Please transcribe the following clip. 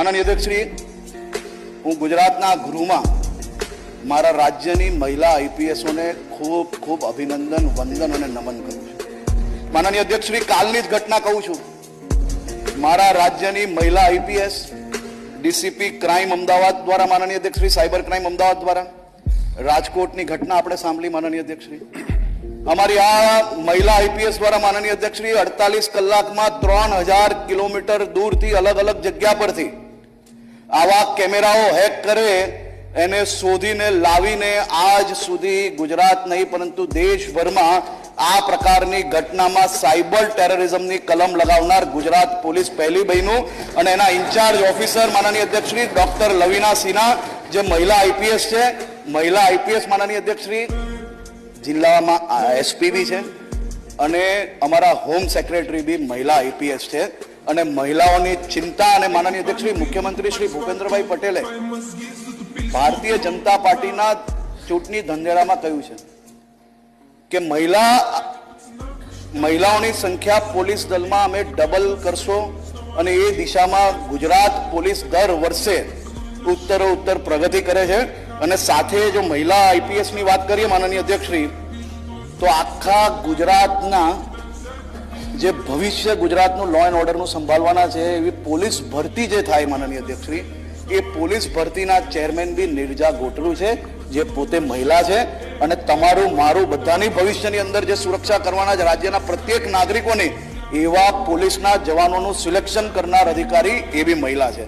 માનનીય અધ્યક્ષશ્રી, હું ગુજરાતના ગૃહમાં મારા રાજ્યની મહિલા આઈપીએસઓને ખૂબ ખૂબ અભિનંદન, વંદન અને નમન કરું છું. માનનીય અધ્યક્ષશ્રી, કાલની જ ઘટના કહું છું. મારા રાજ્યની મહિલા આઈપીએસ ડીસીપી ક્રાઇમ અમદાવાદ દ્વારા, માનનીય અધ્યક્ષશ્રી, સાયબર ક્રાઇમ અમદાવાદ દ્વારા રાજકોટની ઘટના આપણે સાંભળી. માનનીય અધ્યક્ષશ્રી, અમારી આ મહિલા આઈપીએસ દ્વારા માનનીય અધ્યક્ષશ્રી 48 કલાકમાં 3000 કિલોમીટર દૂરથી અલગ અલગ જગ્યા પરથી આવા કેમેરાઓ હેક કરે એને શોધીને લાવીને આજ સુધી ગુજરાત નહીં પરંતુ દેશભરમાં આ પ્રકારની ઘટનામાં સાયબર ટેરરિઝમની કલમ લગાવનાર ગુજરાત પોલીસ પહેલી બન્યું. અને એના ઇન્ચાર્જ ઓફિસર માનનીય અધ્યક્ષશ્રી ડોક્ટર લવીના સિન્હા, જે મહિલા આઈપીએસ છે, મહિલા આઈપીએસ માનનીય અધ્યક્ષશ્રી જિલ્લામાં એસપી બી છે અને અમારા હોમ સેક્રેટરી બી મહિલા આઈપીએસ છે. અને મહિલાઓની ચિંતા, અને માનનીય અધ્યક્ષશ્રી મુખ્યમંત્રી શ્રી ભૂપેન્દ્રભાઈ પટેલે ભારતીય જનતા પાર્ટીના ચૂંટણી ધંધેડામાં કહ્યું છે કે મહિલાઓની સંખ્યા પોલીસ દળમાં અમે ડબલ કરશો અને એ દિશામાં ગુજરાત પોલીસ દર વર્ષે ઉત્તરોત્તર પ્રગતિ કરે છે. અને સાથે જો મહિલા આઈપીએસની વાત કરીએ માનનીય અધ્યક્ષશ્રી, તો આખા ગુજરાતના જે ભવિષ્ય ગુજરાતનું લો એન્ડ ઓર્ડરનું સંભાળવાના છે એવી પોલીસ ભરતી જે થાય માનનીય અધ્યક્ષશ્રી, એ પોલીસ ભરતીના ચેરમેન બી નિર્જા ગોટરુ છે, જે પોતે મહિલા છે. અને તમારું મારું બધાની ભવિષ્યની અંદર જે સુરક્ષા કરવાના છે રાજ્યના પ્રત્યેક નાગરિકોની, એવા પોલીસના જવાનોનું સિલેક્શન કરનાર અધિકારી એ બી મહિલા છે.